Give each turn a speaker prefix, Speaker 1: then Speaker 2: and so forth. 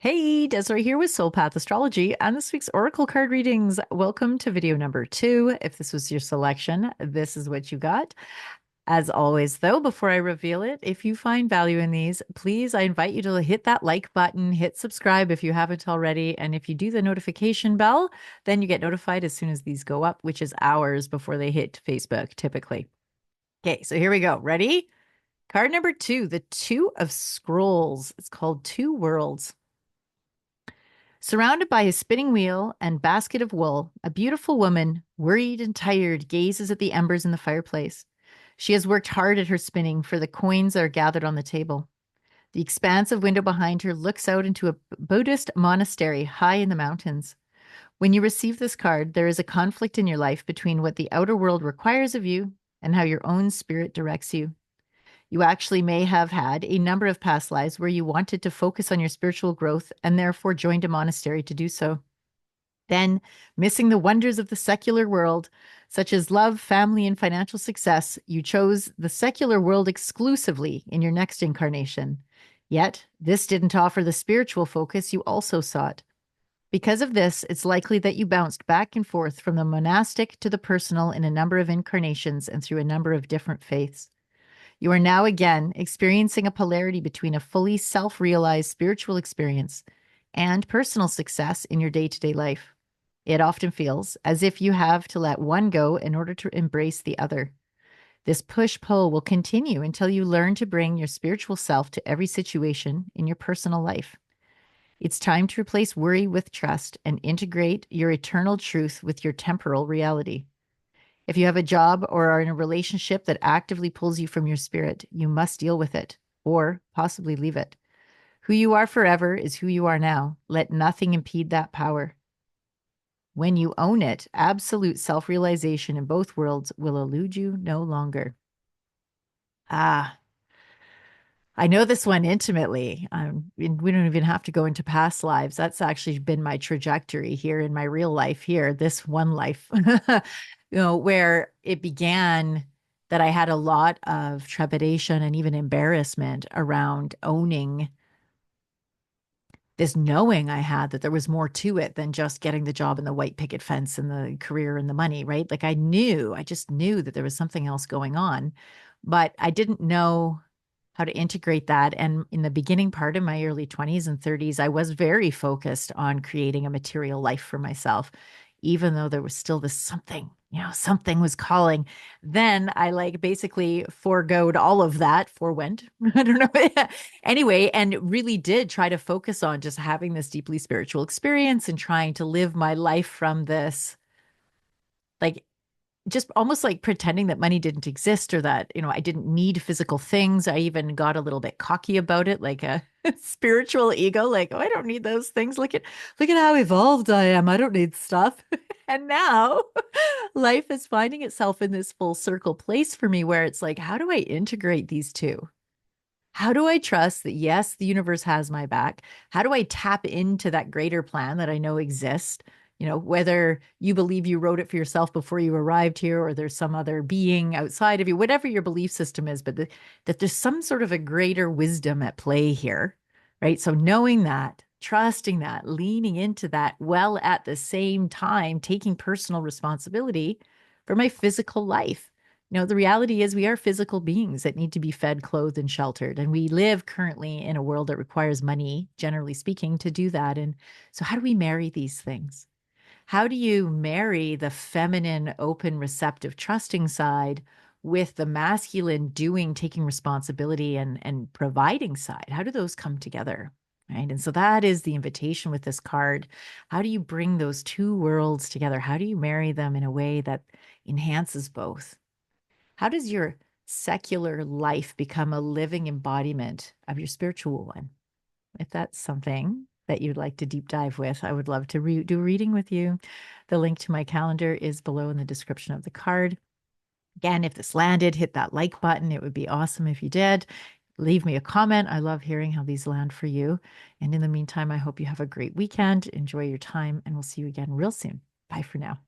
Speaker 1: Hey, Desiree here with Soul Path Astrology and this week's Oracle card readings. Welcome to video number 2. If this was your selection, this is what you got. As always, though, before I reveal it, if you find value in these, please, I invite you to hit that like button, hit subscribe if you haven't already. And if you do the notification bell, then you get notified as soon as these go up, which is hours before they hit Facebook typically. Okay, so here we go. Ready? Card number 2, the Two of Scrolls. It's called Two Worlds. Surrounded by his spinning wheel and basket of wool, a beautiful woman, worried and tired, gazes at the embers in the fireplace. She has worked hard at her spinning for the coins that are gathered on the table. The expansive window behind her looks out into a Buddhist monastery high in the mountains. When you receive this card, there is a conflict in your life between what the outer world requires of you and how your own spirit directs you. You actually may have had a number of past lives where you wanted to focus on your spiritual growth and therefore joined a monastery to do so. Then, missing the wonders of the secular world, such as love, family, and financial success, you chose the secular world exclusively in your next incarnation. Yet, this didn't offer the spiritual focus you also sought. Because of this, it's likely that you bounced back and forth from the monastic to the personal in a number of incarnations and through a number of different faiths. You are now again experiencing a polarity between a fully self realized spiritual experience and personal success in your day to day life. It often feels as if you have to let one go in order to embrace the other. This push pull will continue until you learn to bring your spiritual self to every situation in your personal life. It's time to replace worry with trust and integrate your eternal truth with your temporal reality. If you have a job or are in a relationship that actively pulls you from your spirit, you must deal with it or possibly leave it. Who you are forever is who you are now. Let nothing impede that power. When you own it, absolute self realization in both worlds will elude you no longer. Ah, I know this one intimately. We don't even have to go into past lives. That's actually been my trajectory here in my real life here, this one life, where it began that I had a lot of trepidation and even embarrassment around owning this knowing I had that there was more to it than just getting the job and the white picket fence and the career and the money, right? Like I just knew that there was something else going on, but I didn't know how to integrate that. And in the beginning part of my early 20s and 30s, I was very focused on creating a material life for myself, even though there was still this something, something was calling. Then I like basically foregoed all of that, forewent, I don't know. Anyway, and really did try to focus on just having this deeply spiritual experience and trying to live my life from this like just almost like pretending that money didn't exist or that, I didn't need physical things. I even got a little bit cocky about it, like a spiritual ego, like, oh, I don't need those things. Look at how evolved I am. I don't need stuff. And now life is finding itself in this full circle place for me where it's like, how do I integrate these two? How do I trust that, yes, the universe has my back? How do I tap into that greater plan that I know exists? Whether you believe you wrote it for yourself before you arrived here or there's some other being outside of you, whatever your belief system is, but that there's some sort of a greater wisdom at play here, right? So knowing that, trusting that, leaning into that, while at the same time taking personal responsibility for my physical life. The reality is we are physical beings that need to be fed, clothed, and sheltered. And we live currently in a world that requires money, generally speaking, to do that. And so, how do we marry these things? How do you marry the feminine, open, receptive, trusting side with the masculine doing, taking responsibility and providing side? How do those come together? Right. And so that is the invitation with this card. How do you bring those two worlds together? How do you marry them in a way that enhances both? How does your secular life become a living embodiment of your spiritual one? If that's something that you'd like to deep dive with, I would love to do a reading with you. The link to my calendar is below in the description of the card. Again, if this landed, hit that like button. It would be awesome if you did. Leave me a comment. I love hearing how these land for you. And in the meantime, I hope you have a great weekend. Enjoy your time, and we'll see you again real soon. Bye for now.